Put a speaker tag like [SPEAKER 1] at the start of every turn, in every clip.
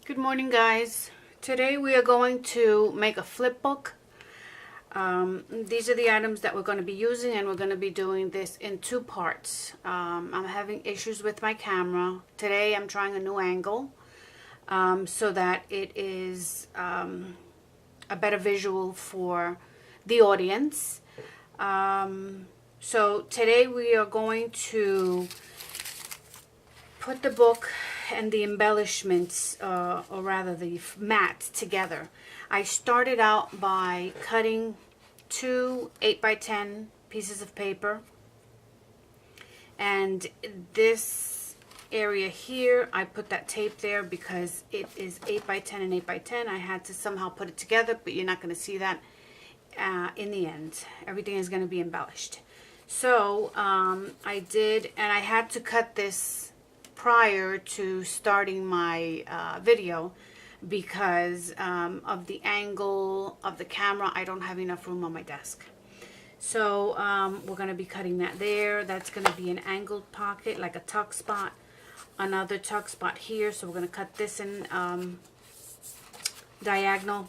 [SPEAKER 1] Good morning, guys. Today we are going to make a flip book. These are the items that we're going to be using, and we're going to be doing this in two parts. I'm having issues with my camera. Today I'm trying a new angle so that it is a better visual for the audience. So today we are going to put the book and the embellishments, or rather the mat, together. I started out by cutting two 8x10 pieces of paper, and this area here I put that tape there because it is 8x10 and 8x10. I had to somehow put it together, but you're not going to see that in the end. Everything is going to be embellished. So I did, and I had to cut this prior to starting my video because of the angle of the camera. I don't have enough room on my desk. So we're going to be cutting that there. That's going to be an angled pocket, like a tuck spot. Another tuck spot here. So we're going to cut this in diagonal.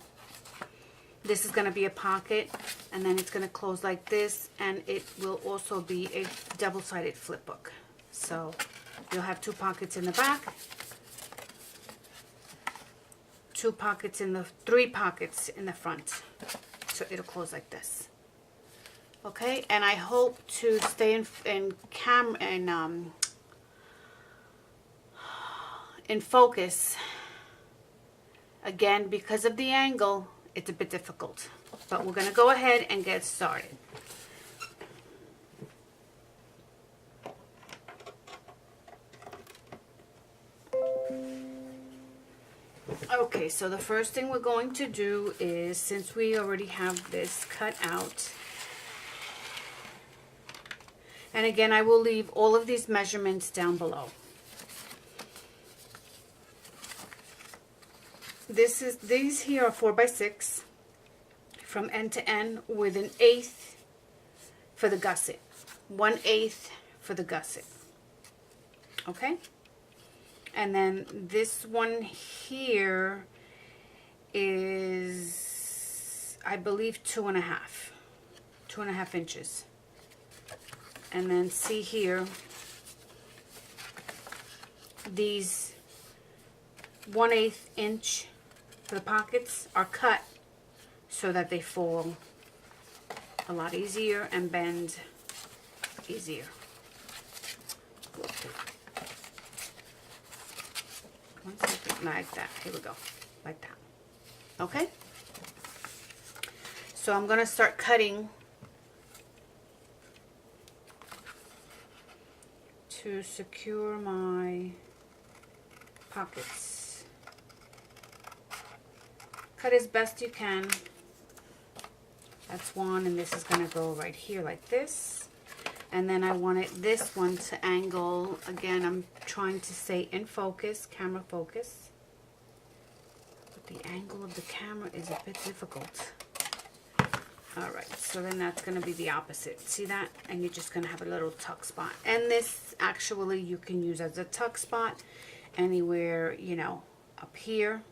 [SPEAKER 1] This is going to be a pocket, and then it's going to close like this, and it will also be a double-sided flip book. So you'll have two pockets in the back, three pockets in the front. So it'll close like this. Okay, and I hope to stay in focus. Again, because of the angle, it's a bit difficult. But we're going to go ahead and get started. Okay, so the first thing we're going to do is, since we already have this cut out, and again, I will leave all of these measurements down below. These here are 4x6 from end to end with 1/8 for the gusset. 1/8 for the gusset. Okay? And then this one here is, I believe, 2.5 inches. And then see here, these 1/8 inch for the pockets are cut so that they fall a lot easier and bend easier. One second, like that. Here we go, like that. Okay? So I'm going to start cutting to secure my pockets. Cut as best you can. That's one, and this is going to go right here like this. And then I wanted this one to angle. Again, I'm trying to stay in focus, camera focus. But the angle of the camera is a bit difficult. Alright, so then that's going to be the opposite. See that? And you're just going to have a little tuck spot. And this, actually, you can use as a tuck spot anywhere, you know, up here.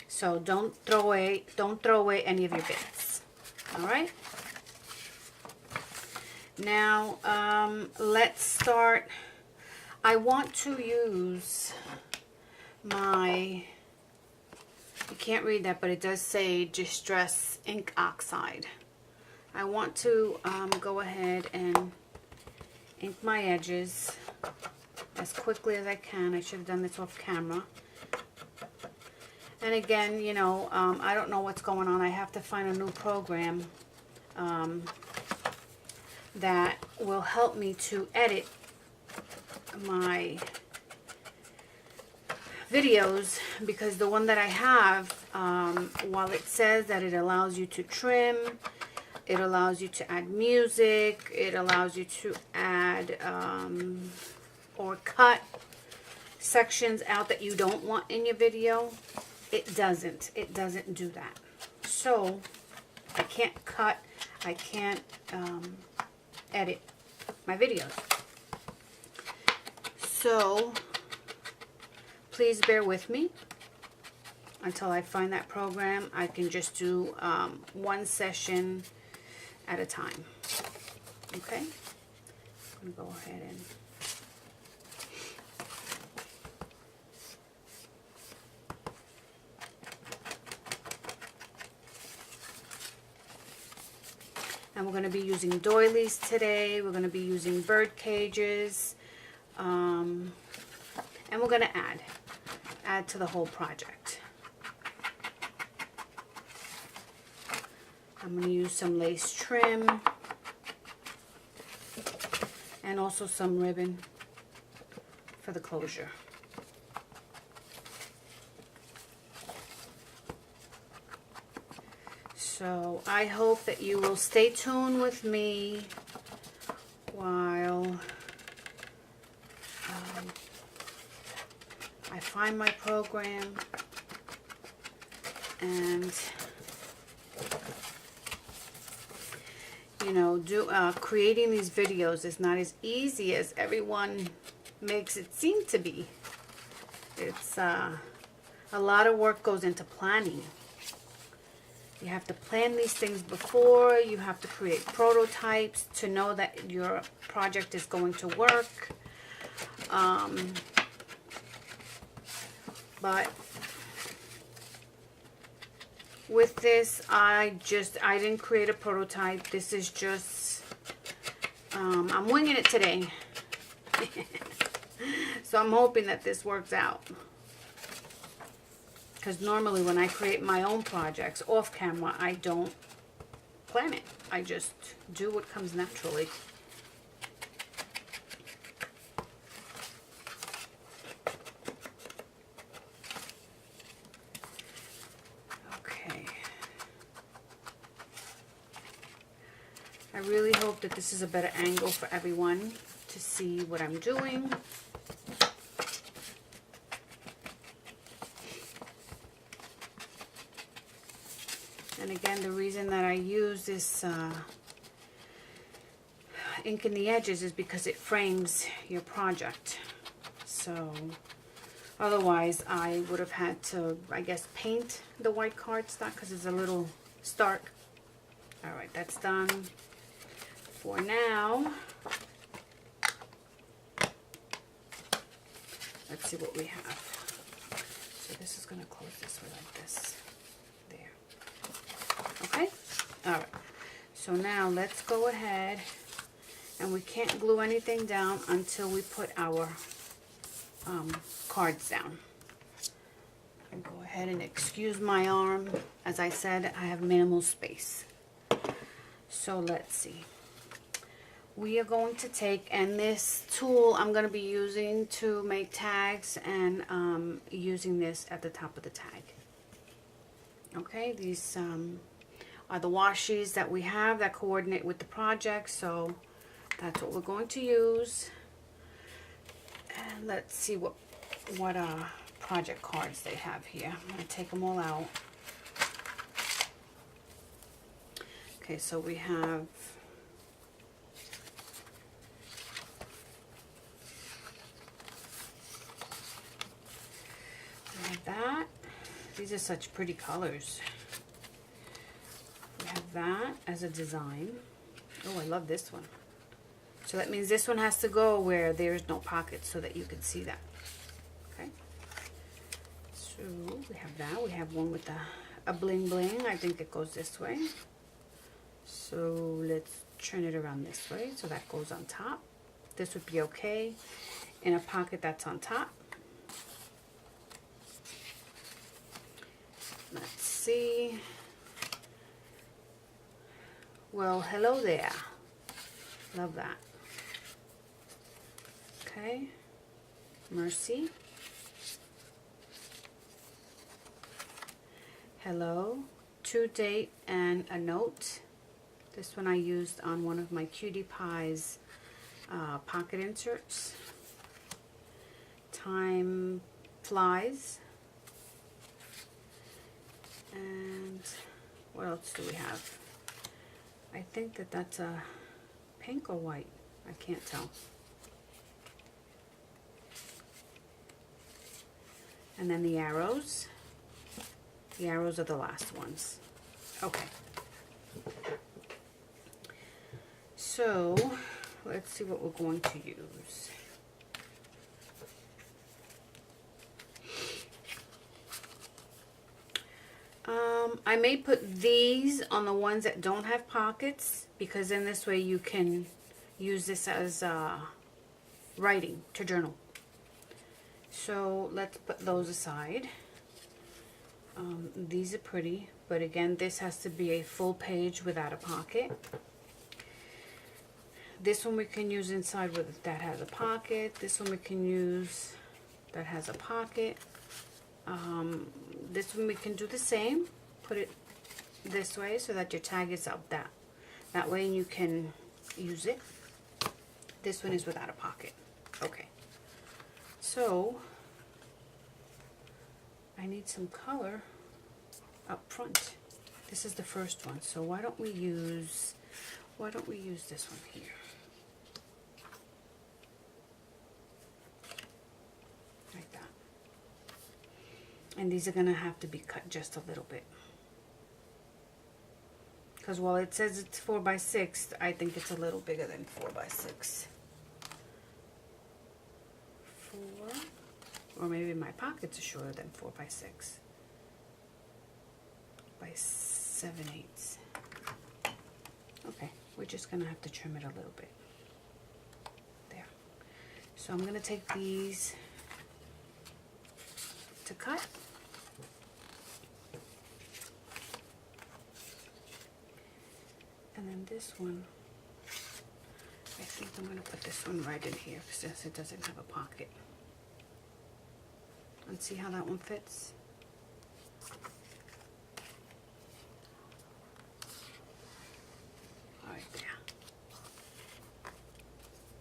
[SPEAKER 1] So don't throw away any of your bits. Alright? Now, let's start. I want to use my, you can't read that, but it does say Distress Ink Oxide. I want to go ahead and ink my edges as quickly as I can. I should have done this off camera. And again, you know, I don't know what's going on. I have to find a new program that will help me to edit my videos, because the one that I have, while it says that it allows you to trim, it allows you to add music, it allows you to add or cut sections out that you don't want in your video, it doesn't do that. So I can't cut, I can't edit my videos. So please bear with me until I find that program. I can just do one session at a time. Okay, I'm gonna go ahead and we're going to be using doilies today. We're going to be using bird cages, and we're going to add to the whole project. I'm going to use some lace trim and also some ribbon for the closure. So I hope that you will stay tuned with me while I find my program. And you know, creating these videos is not as easy as everyone makes it seem to be. It's a lot of work goes into planning. You have to plan these things before. You have to create prototypes to know that your project is going to work. But with this, I didn't create a prototype. This is just, I'm winging it today. So I'm hoping that this works out. Because normally when I create my own projects off camera, I don't plan it. I just do what comes naturally. Okay. I really hope that this is a better angle for everyone to see what I'm doing. And again, the reason that I use this ink in the edges is because it frames your project. So otherwise I would have had to, I guess, paint the white cardstock because it's a little stark. All right, that's done for now. Let's see what we have. So this is going to close this way like this. There. Okay? Alright. So now let's go ahead, and we can't glue anything down until we put our cards down. I'll go ahead and excuse my arm. As I said, I have minimal space. So let's see. We are going to take, and this tool I'm going to be using to make tags, and using this at the top of the tag. Okay, these are the washi's that we have that coordinate with the project, so that's what we're going to use. And let's see what project cards they have here. I'm going to take them all out. Okay, so we have that. These are such pretty colors. We have that as a design. Oh, I love this one. So that means this one has to go where there's no pockets so that you can see that. Okay. So we have that. We have one with a bling bling. I think it goes this way. So let's turn it around this way so that goes on top. This would be okay in a pocket that's on top. Let's see. Well, hello there. Love that. Okay. Mercy. Hello. To date and a note. This one I used on one of my Cutie Pies pocket inserts. Time flies. And what else do we have? I think that that's a pink or white. I can't tell. And then the arrows. The arrows are the last ones. Okay. So, let's see what we're going to use. I may put these on the ones that don't have pockets, because in this way you can use this as writing to journal. So let's put those aside. These are pretty, but again, this has to be a full page without a pocket. This one we can use inside with that has a pocket. This one we can use that has a pocket. This one we can do the same. Put it this way so that your tag is up that way and you can use it. This one is without a pocket. Okay. So I need some color up front. This is the first one. So why don't we use this one here? Like that. And these are going to have to be cut just a little bit. Because while it says it's 4 by 6, I think it's a little bigger than 4 by 6. 4, or maybe my pockets are shorter than 4 by 6. By 7/8. Okay, we're just gonna have to trim it a little bit. There. So I'm gonna take these to cut. And then this one, I think I'm going to put this one right in here since it doesn't have a pocket. And see how that one fits? Right there.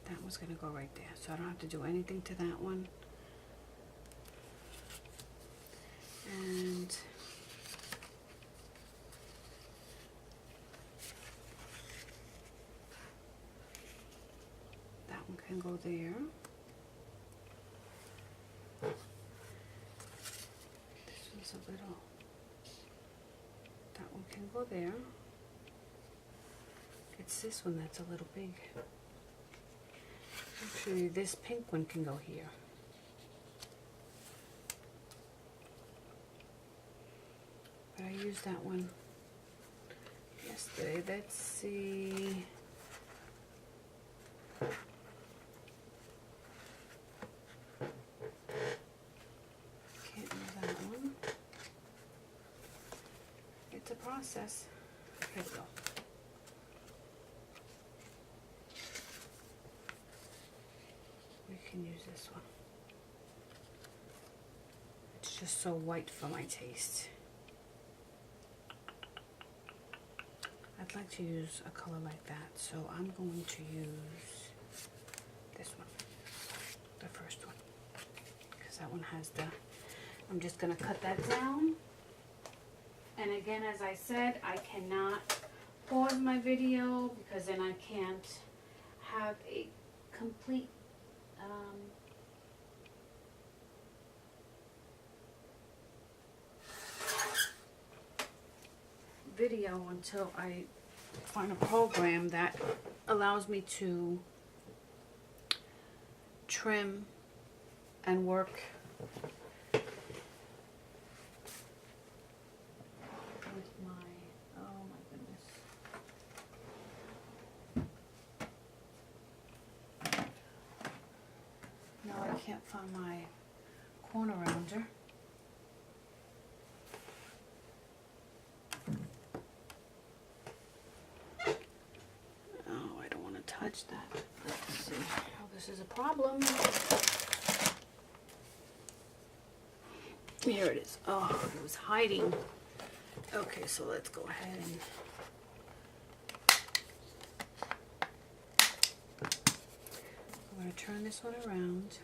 [SPEAKER 1] That one's going to go right there. So I don't have to do anything to that one. And can go there. This one's a little, that one can go there. It's this one that's a little big. Actually, this pink one can go here. But I used that one yesterday. Let's see. Process. Here we go. We can use this one. It's just so white for my taste. I'd like to use a color like that, so I'm going to use this one, the first one, because that one has the, I'm just going to cut that down. And again, as I said, I cannot pause my video because then I can't have a complete video until I find a program that allows me to trim and work can't find my corner rounder. Oh, I don't want to touch that. Let's see. Oh, this is a problem. Here it is. Oh, it was hiding. Okay, so let's go ahead and I'm going to turn this one around.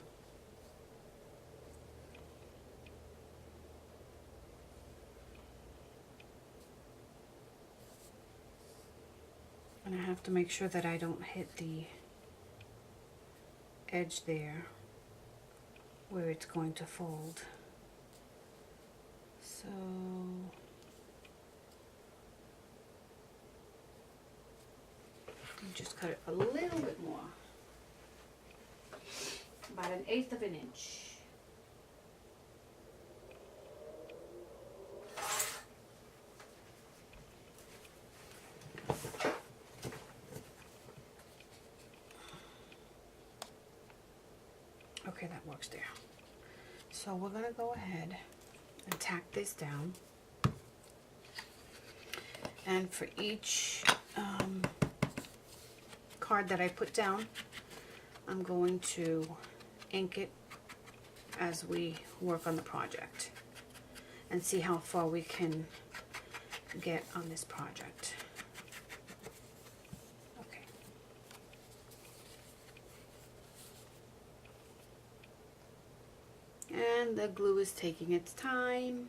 [SPEAKER 1] And I have to make sure that I don't hit the edge there where it's going to fold. So you just cut it a little bit more, about 1/8 of an inch. Okay, that works there. So we're gonna go ahead and tack this down. And for each card that I put down, I'm going to ink it as we work on the project and see how far we can get on this project. Okay. And the glue is taking its time.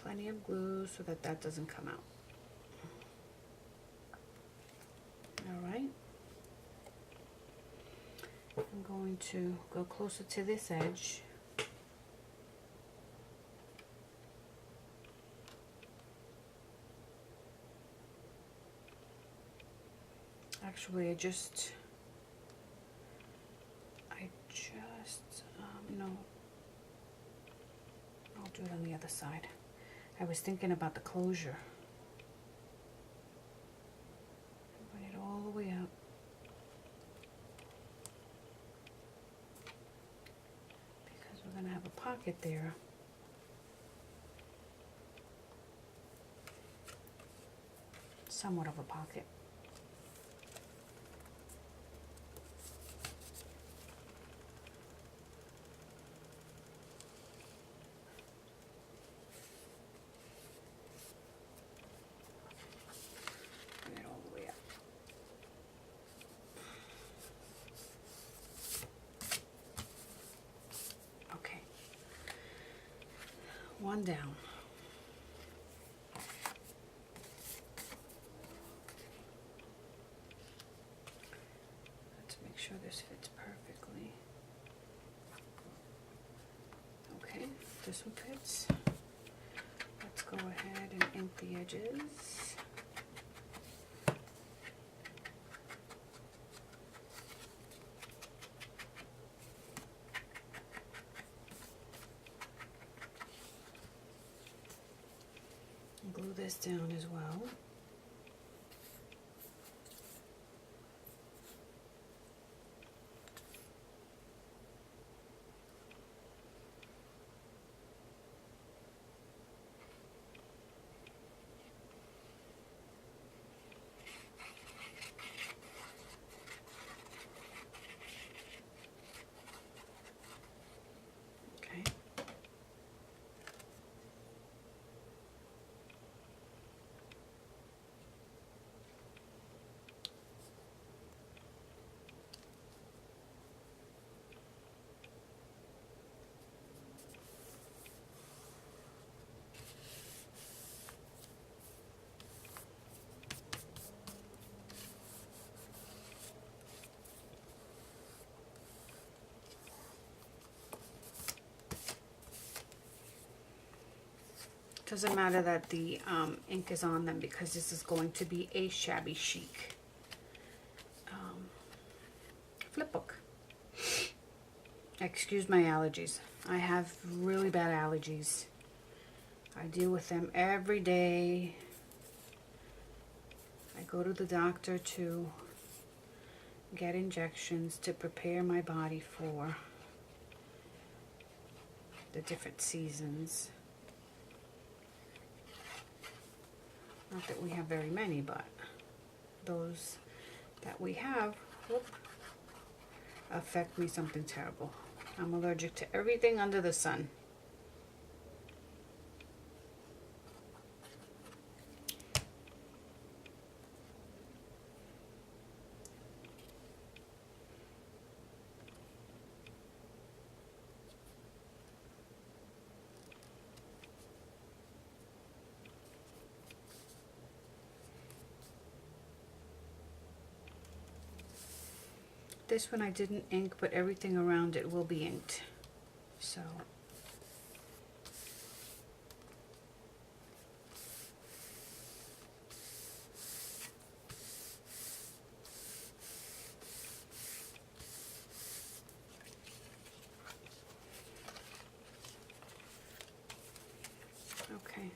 [SPEAKER 1] Plenty of glue so that that doesn't come out. All right. I'm going to go closer to this edge. Actually, I just no, I'll do it on the other side. I was thinking about the closure. Bring it all the way up. Because we're going to have a pocket there. Somewhat of a pocket. One down. Let's make sure this fits perfectly. Okay, this one fits. Let's go ahead and ink the edges. Glue this down as well. Okay. Doesn't matter that the ink is on them because this is going to be a shabby chic flip book. Excuse my allergies. I have really bad allergies. I deal with them every day. I go to the doctor to get injections to prepare my body for the different seasons. Not that we have very many, but those that we have affect me something terrible. I'm allergic to everything under the sun. This one I didn't ink, but everything around it will be inked. So okay.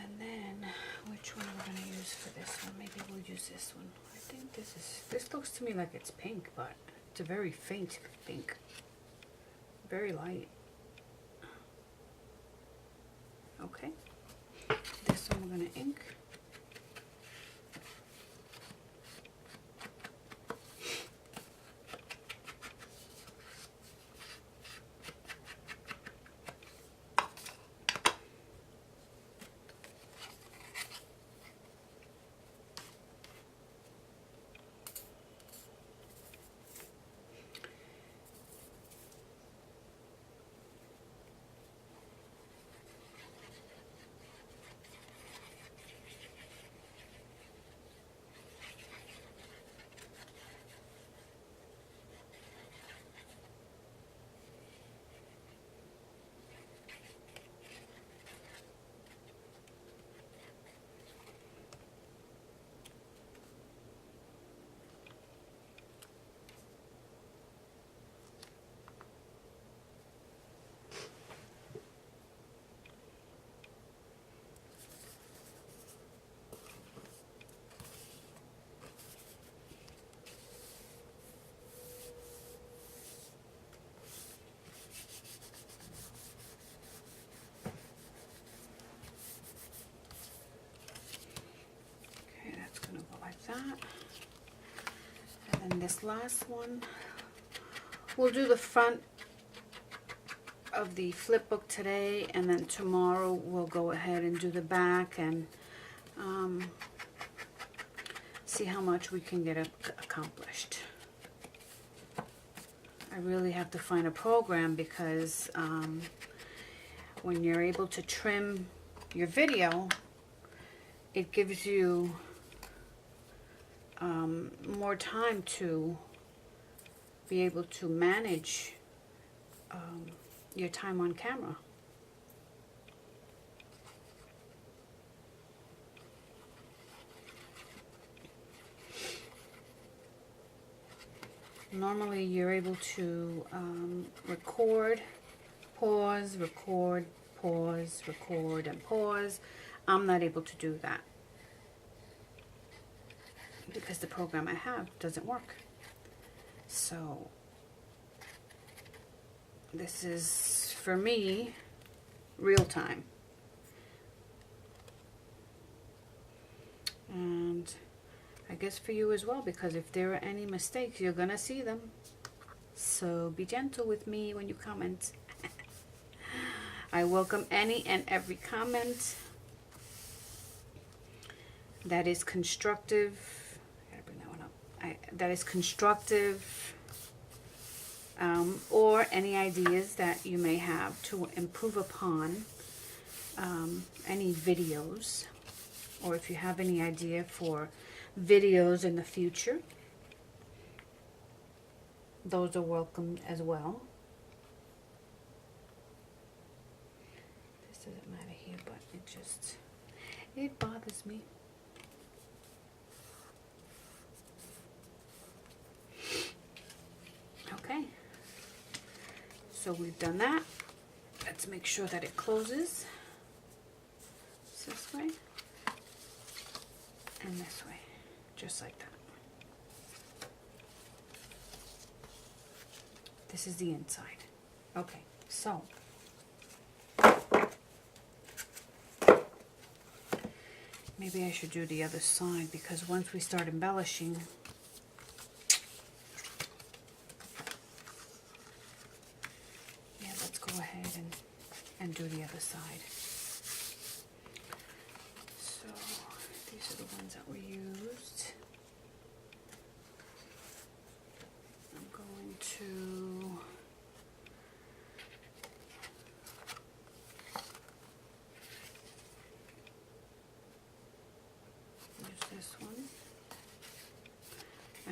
[SPEAKER 1] And then which one are we going to use for this one? Maybe we'll use this one. I think this looks to me like it's pink, but it's a very faint pink. Very light. Okay. This one we're going to ink. That. And then this last one, we'll do the front of the flip book today, and then tomorrow we'll go ahead and do the back and see how much we can get accomplished. I really have to find a program because when you're able to trim your video, it gives you more time to be able to manage your time on camera. Normally you're able to record, pause, record, pause, record, and pause. I'm not able to do that because the program I have doesn't work. So this is, for me, real time. And I guess for you as well, because if there are any mistakes, you're gonna see them. So be gentle with me when you comment. I welcome any and every comment that is constructive. I gotta bring that one up. That is constructive, or any ideas that you may have to improve upon any videos, or if you have any idea for videos in the future, those are welcome as well. This doesn't matter here, but it bothers me. Okay, so we've done that. Let's make sure that it closes this way and this way, just like that. This is the inside. Okay, so maybe I should do the other side, because once we start embellishing, yeah, let's go ahead and do the other side. So these are the ones that were used. I'm going to use this one.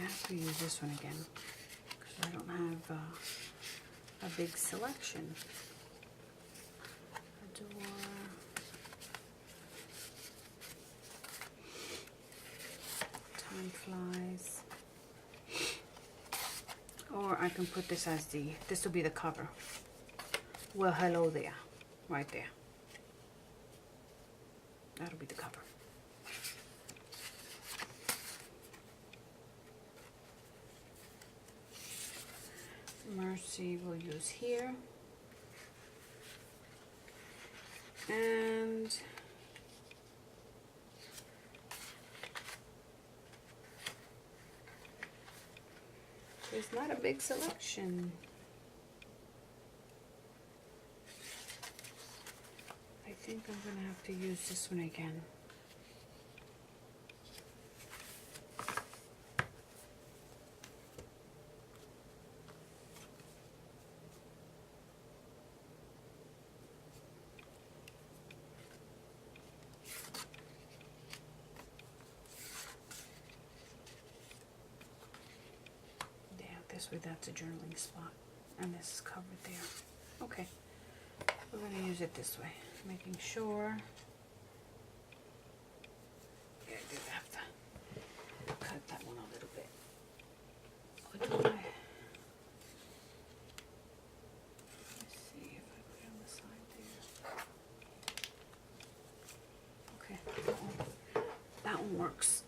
[SPEAKER 1] have to use this one again because I don't have a big selection. Adore. Time flies. Or I can put this as this will be the cover. Well, hello there, right there. That'll be the cover. Mercy we'll use here. And there's not a big selection. I think I'm going to have to use this one again. This way, that's a journaling spot, and this is covered there. Okay, we're going to use it this way, making sure. Yeah, I do have to cut that one a little bit. What do I? Let's see if I put it on the side there. Okay, that one works.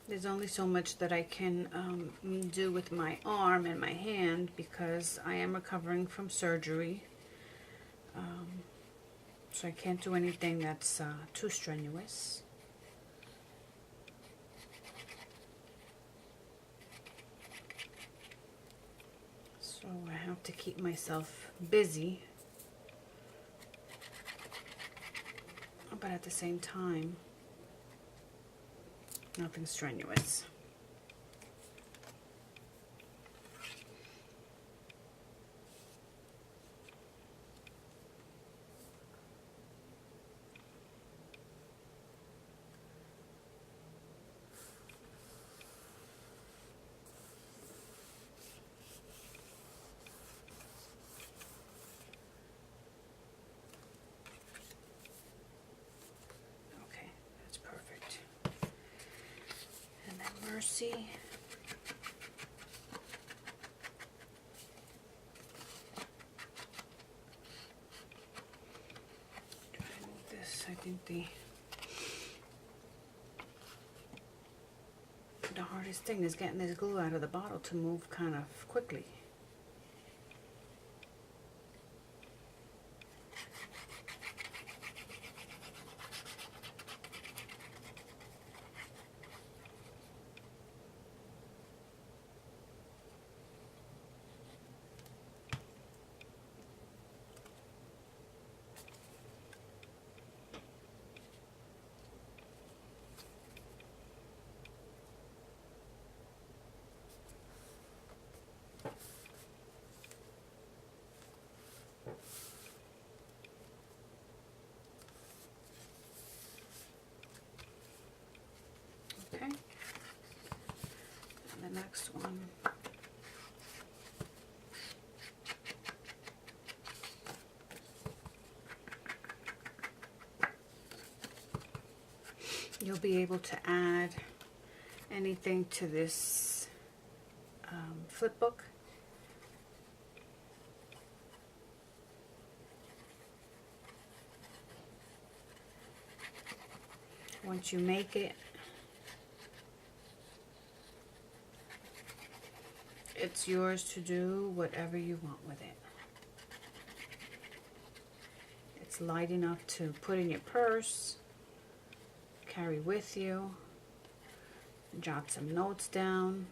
[SPEAKER 1] There's only so much that I can do with my arm and my hand because I am recovering from surgery. So I can't do anything that's too strenuous. So I have to keep myself busy, but at the same time, nothing strenuous. Okay, that's perfect. And then Mercy. Try to move this. I think the hardest thing is getting this glue out of the bottle to move kind of quickly. Okay, and the next one. You'll be able to add anything to this flip book. Once you make it, it's yours to do whatever you want with it. It's light enough to put in your purse, carry with you, jot some notes down.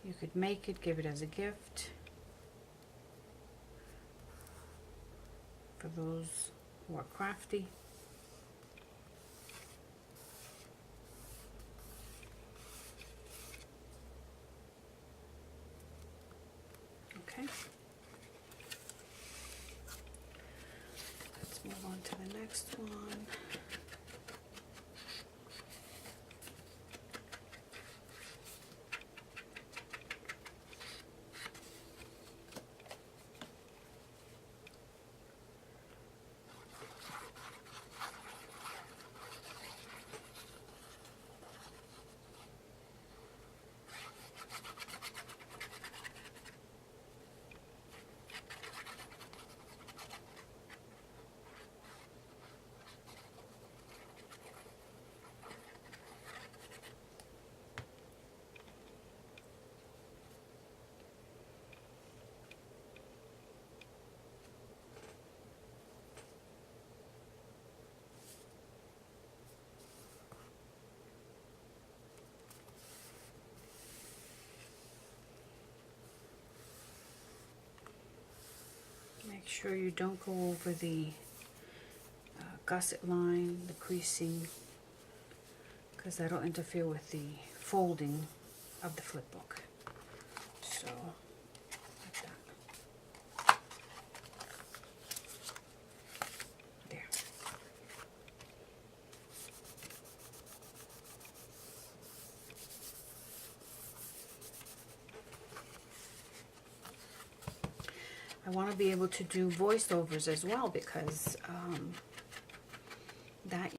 [SPEAKER 1] You could make it, give it as a gift for those who are crafty. Okay. Let's move on to the next one. Make sure you don't go over the gusset line, the creasing, because that'll interfere with the folding of the flip book. So, like that. There. I want to be able to do voiceovers as well, because that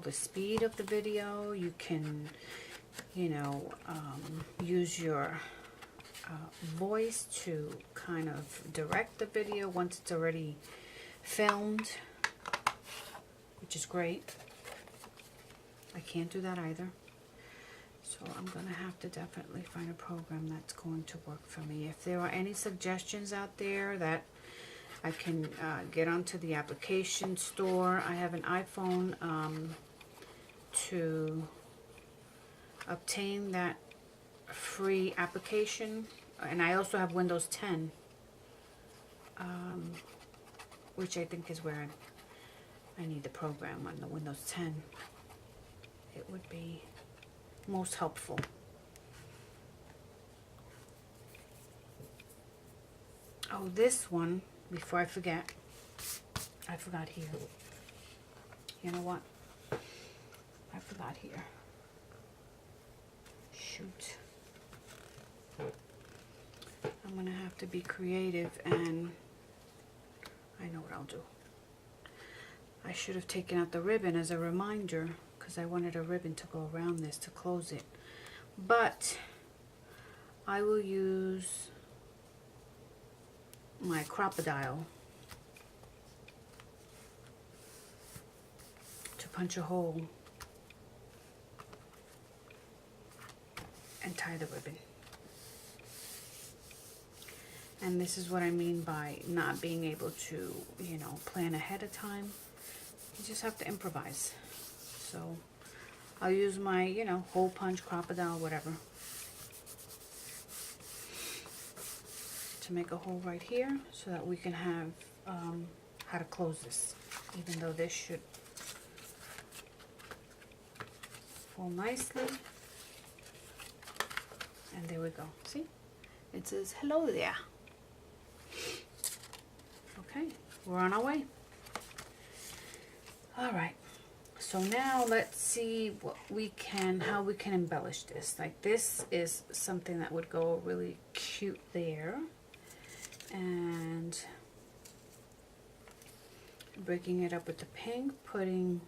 [SPEAKER 1] the speed of the video, you can, you know, use your voice to kind of direct the video once it's already filmed, which is great. I can't do that either. So I'm going to have to definitely find a program that's going to work for me. If there are any suggestions out there that I can get onto the application store. I have an iPhone to obtain that free application. And I also have Windows 10, which I think is where I need the program on the Windows 10. It would be most helpful. Oh, this one, before I forget, I forgot here. You know what? I forgot here. Shoot. I'm gonna have to be creative, and I know what I'll do. I should have taken out the ribbon as a reminder, because I wanted a ribbon to go around this to close it. But I will use my crocodile to punch a hole and tie the ribbon. And this is what I mean by not being able to, you know, plan ahead of time. You just have to improvise. So I'll use my, you know, hole punch, crocodile, whatever, to make a hole right here so that we can have how to close this, even though this should fall nicely. And there we go. See? It says, hello there. Okay, we're on our way. All right. So now let's see what we can, how we can embellish this. Like, this is something that would go really cute there. And breaking it up with the pink, putting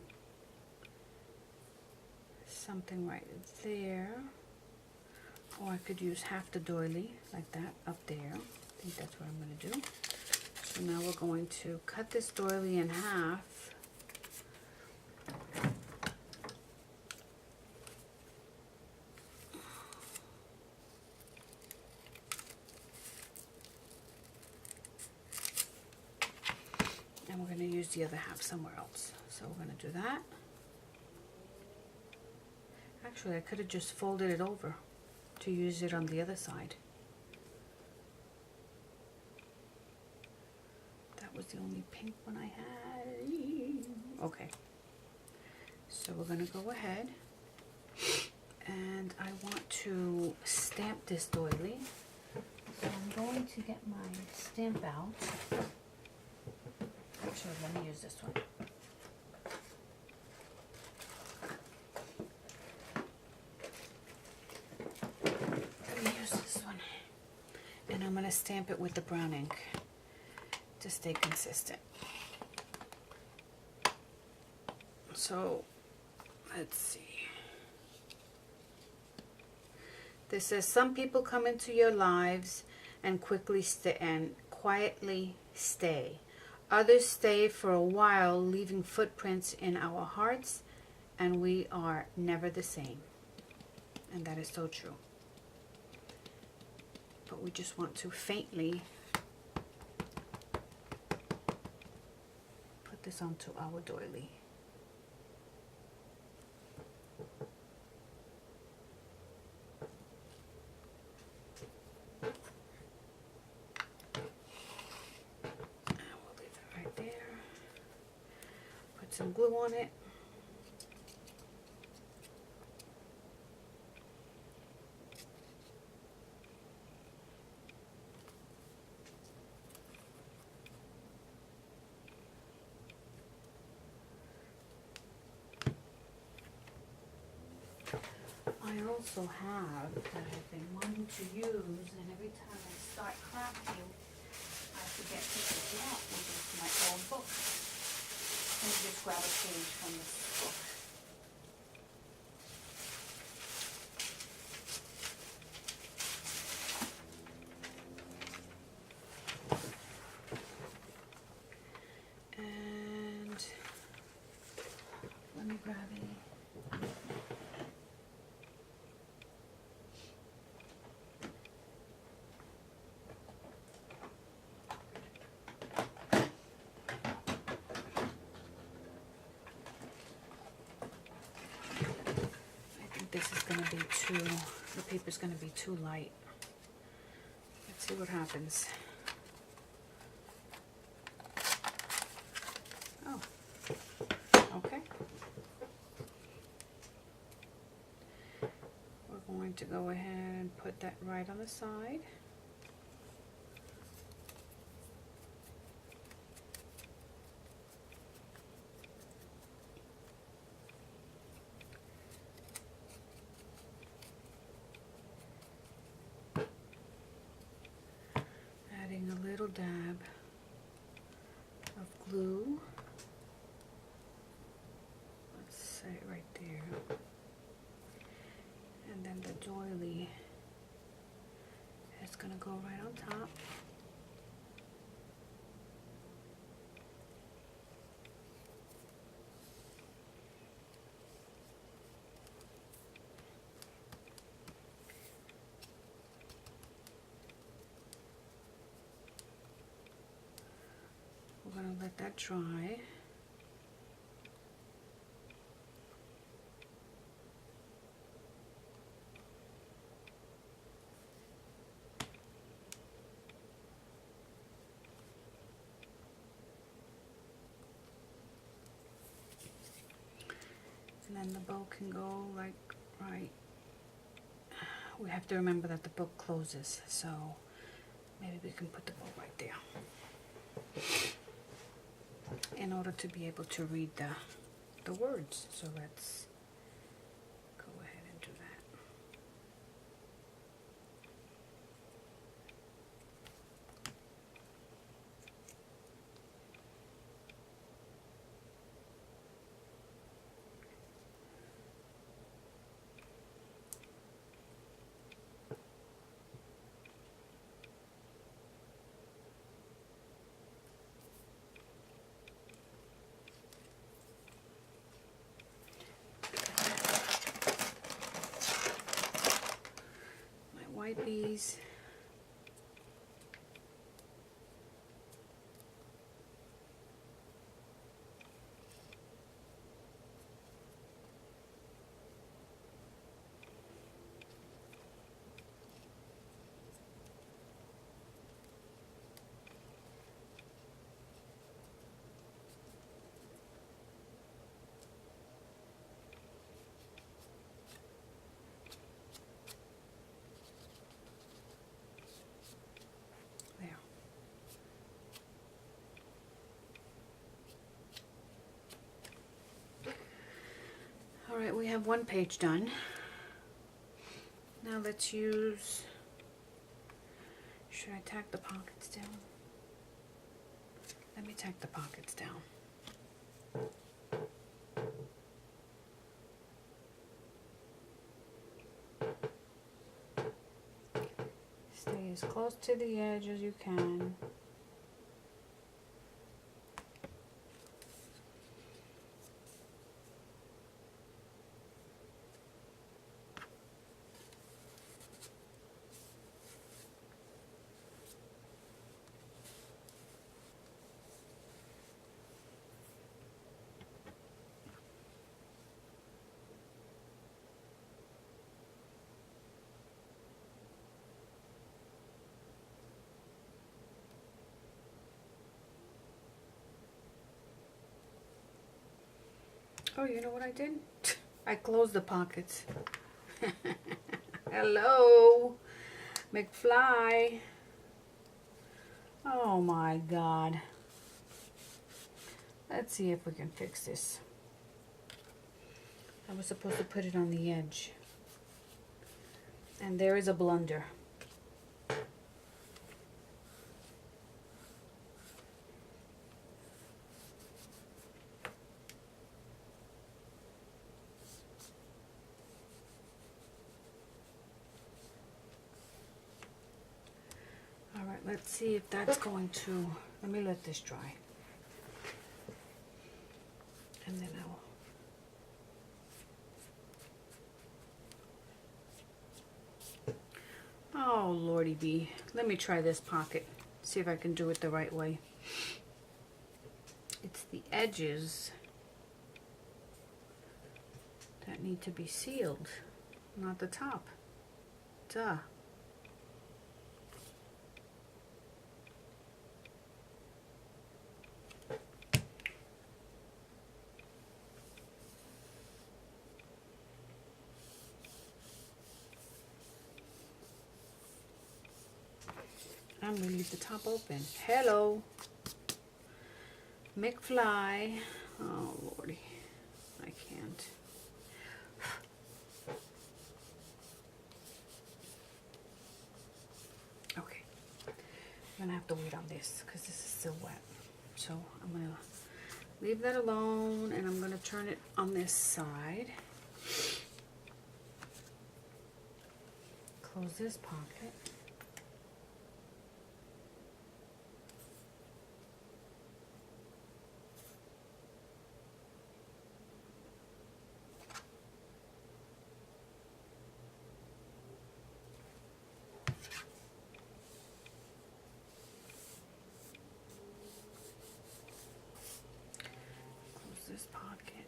[SPEAKER 1] something right there. Or I could use half the doily like that up there. I think that's what I'm going to do. So now we're going to cut this doily in half. And we're going to use the other half somewhere else. So we're going to do that. Actually, I could have just folded it over to use it on the other side. That was the only pink one I had. Okay. So we're going to go ahead and I want to stamp this doily. So I'm going to get my stamp out. Actually, let me use this one. Let me use this one. And I'm going to stamp it with the brown ink to stay consistent. So, let's see. This says, some people come into your lives and quietly stay. Others stay for a while, leaving footprints in our hearts, and we are never the same. And that is so true. But we just want to faintly put this onto our doily. Some glue on it. I also have that I've been wanting to use, and every time I start crafting, I forget to pick it up, which is my old book. Let me just grab a page from this book. And let me grab it. This is going to be the paper's going to be too light. Let's see what happens. Oh, okay. We're going to go ahead and put that right on the side. A little dab of glue. Let's say right there. And then the doily is going to go right on top. We're going to let that dry. And then the bow can go like right. We have to remember that the book closes, so maybe we can put the bow right there in order to be able to read the words. So let's go ahead and do that. right, we have one page done. Now let's use, should I tack the pockets down? Let me tack the pockets down. Stay as close to the edge as you can. Oh, you know what I did? I closed the pockets. Hello, McFly. Oh my God. Let's see if we can fix this. I was supposed to put it on the edge. And there is a blunder. Let's see if that's going to, let me let this dry. And then oh Lordy B. Let me try this pocket. See if I can do it the right way. It's the edges that need to be sealed, not the top. Duh. I'm gonna leave the top open. Hello, McFly. Oh Lordy, I can't. Okay, I'm gonna have to wait on this because this is still wet. So I'm gonna leave that alone, and I'm gonna turn it on this side. Close this pocket. This pocket.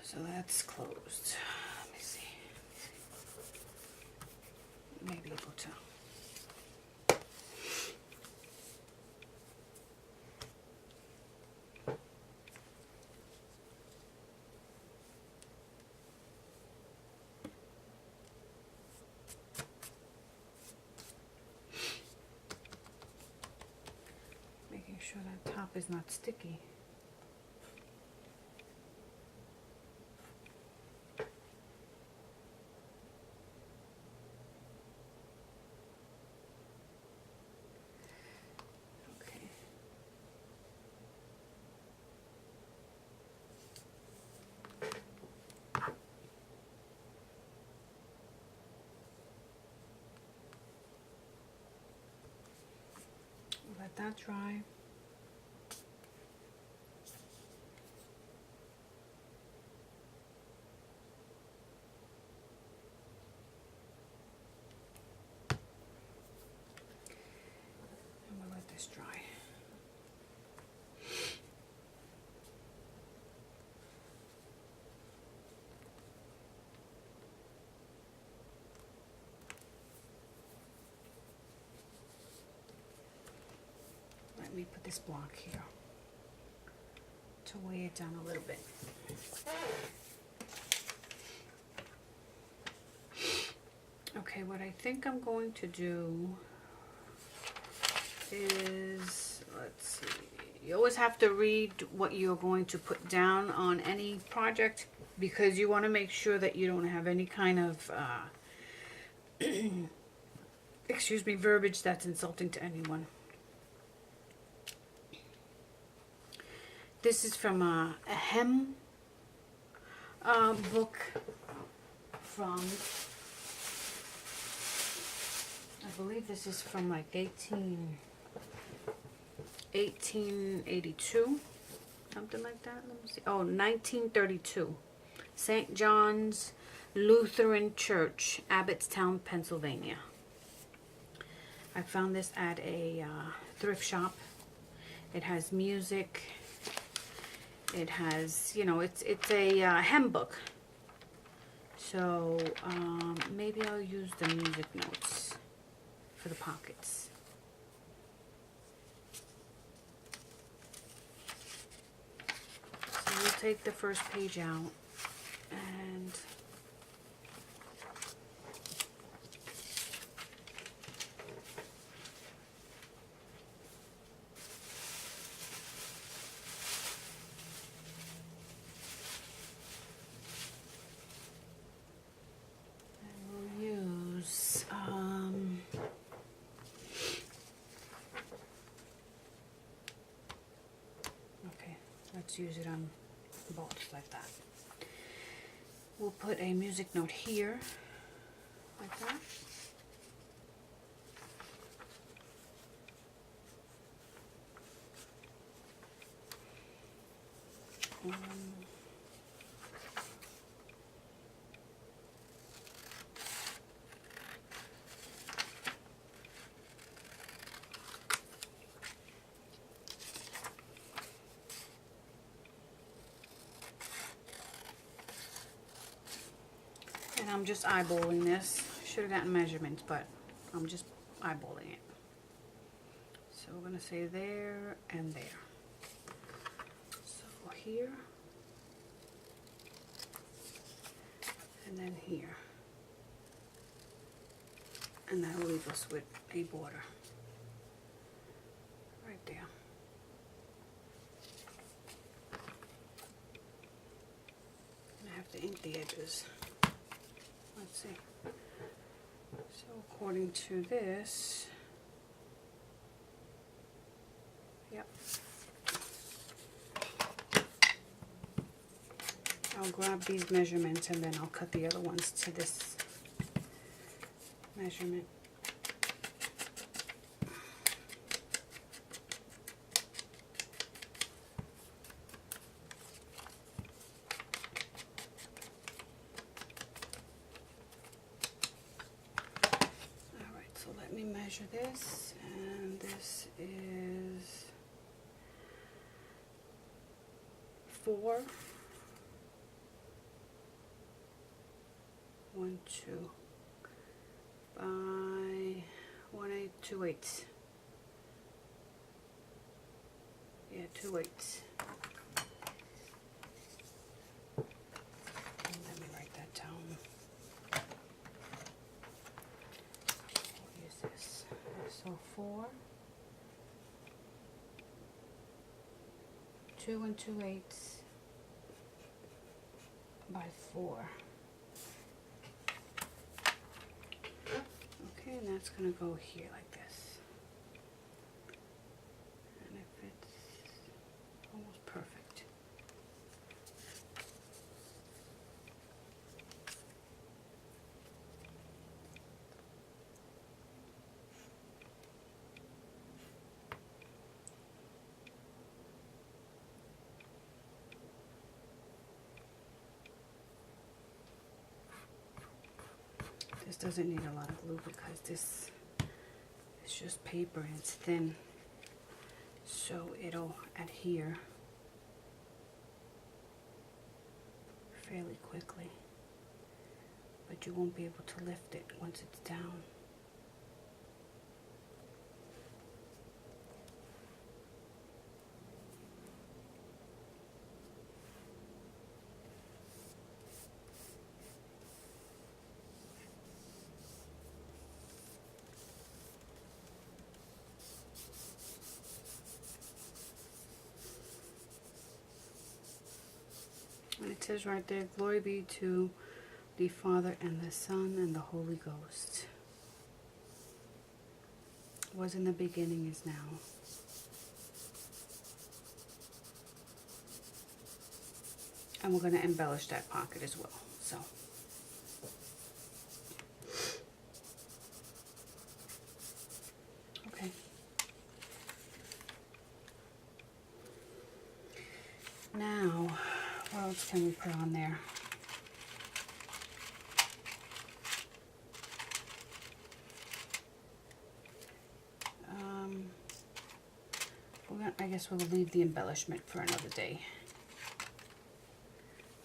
[SPEAKER 1] So that's closed. Let me see. Maybe able to. Making sure that top is not sticky. let that dry. And we'll let this dry. Let me put this block here to weigh it down a little bit. Okay, what I think I'm going to do is, let's see, you always have to read what you're going to put down on any project, because you want to make sure that you don't have any kind of excuse me, verbiage that's insulting to anyone. This is from a hem book from, I believe this is from like 1882, something like that. Let me see. Oh, 1932. St. John's Lutheran Church, Abbottstown, Pennsylvania. I found this at a thrift shop. It has music. It has, you know, it's a hem book. So maybe I'll use the music notes for the pockets. So we'll take the first page out and let's use it on both like that. We'll put a music note here, like that. And I'm just eyeballing this. Should have gotten measurements, but I'm just eyeballing it. So we're going to say there and there. So here. And then here. And that'll leave us with a border. Right there. And I have to ink the edges. Let's see. So according to this, yep. I'll grab these measurements and then I'll cut the other ones to this measurement. Measure this, and this is 4, 1, 2 by 1/8, 2/8. Yeah, 2/8. Let me write that down. So 4, 2 2/8 by 4. Okay, and that's going to go here like this. And it fits almost perfect. doesn't need a lot of glue because this is just paper and it's thin, so it'll adhere fairly quickly, but you won't be able to lift it once it's down. And it says right there, glory be to the Father and the Son and the Holy Ghost. Was in the beginning, is now. And we're going to embellish that pocket as well. So, okay. Now, what else can we put on there? I guess we'll leave the embellishment for another day.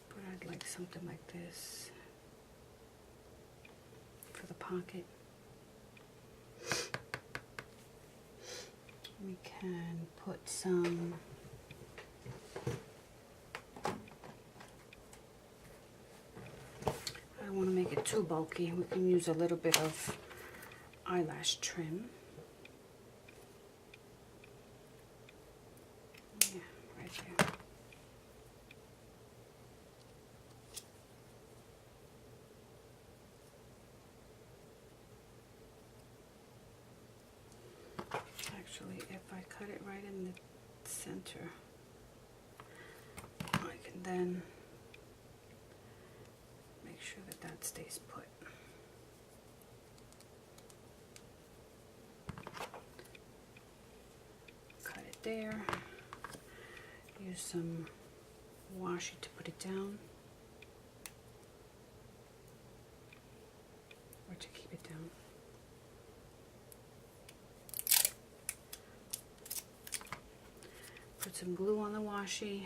[SPEAKER 1] But I'd like something like this for the pocket. We can put some I don't want to make it too bulky. We can use a little bit of eyelash trim. Yeah, right there. Actually, if I cut it right in the center, I can then make sure that that stays put. Cut it there. Use some washi to put it down, or to keep it down. Put some glue on the washi.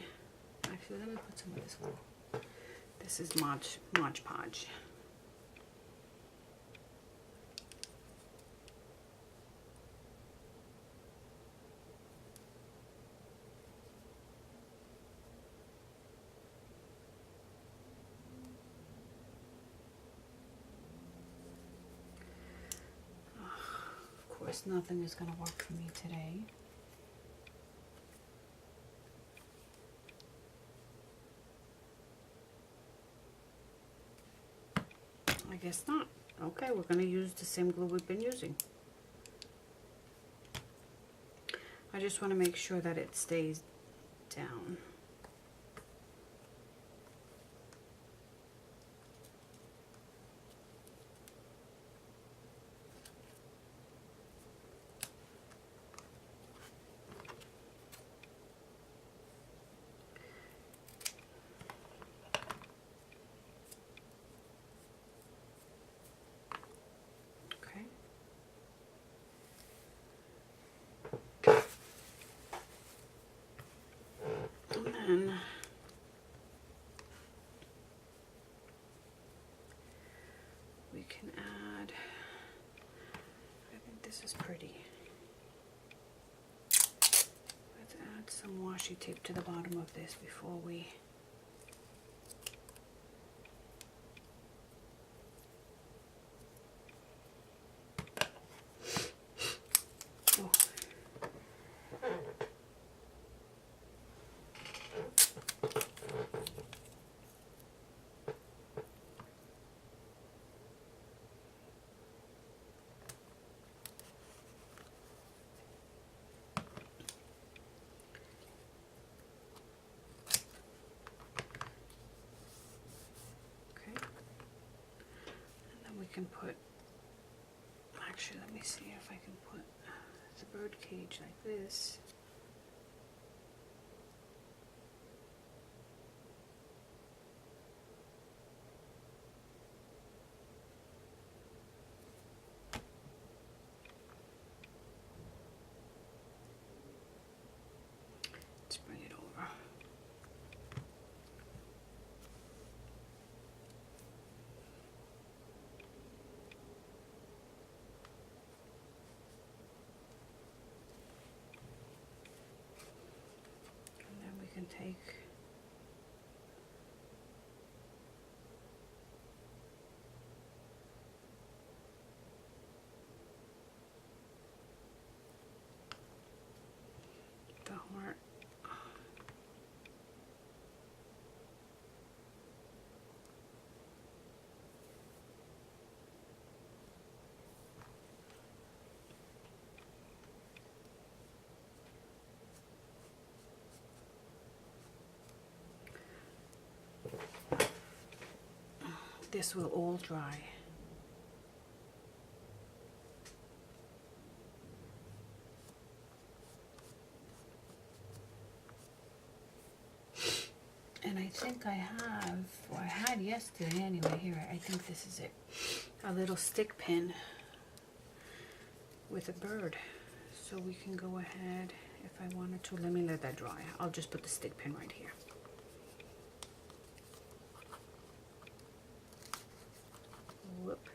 [SPEAKER 1] Actually, let me put some of this glue. This is Mod Podge. Of course, nothing is going to work for me today. I guess not. Okay, we're going to use the same glue we've been using. I just want to make sure that it stays down. And we can add, I think this is pretty. Let's add some washi tape to the bottom of this before we can put, actually let me see if I can put the bird cage like this. take the heart. This will all dry. And I think I have, or I had yesterday anyway, here, I think this is it. A little stick pin with a bird. So we can go ahead, if I wanted to, let me let that dry. I'll just put the stick pin right here. Whoop.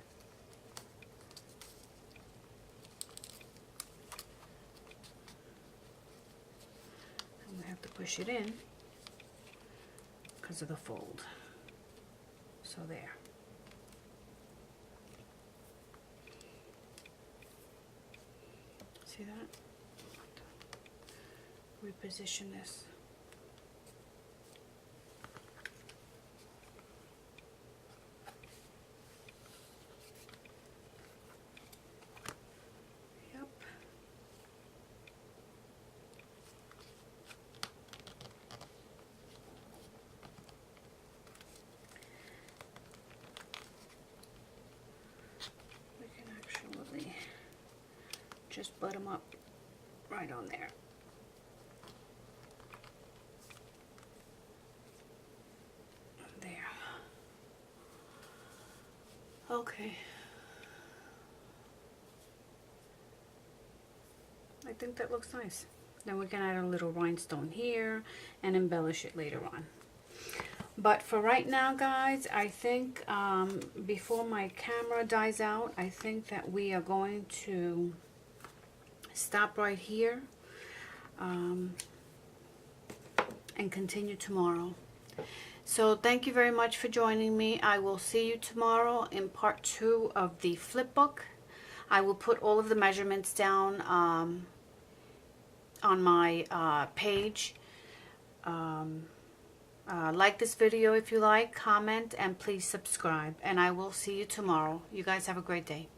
[SPEAKER 1] And we have to push it in because of the fold. So there. See that? Reposition this. Yep. We can actually just butt them up right on there. There. Okay. I think that looks nice. Then we can add a little rhinestone here and embellish it later on. But for right now, guys, I think before my camera dies out, I think that we are going to stop right here and continue tomorrow. So thank you very much for joining me. I will see you tomorrow in part 2 of the flip book. I will put all of the measurements down on my page. Like this video if you like, comment, and please subscribe. And I will see you tomorrow. You guys have a great day.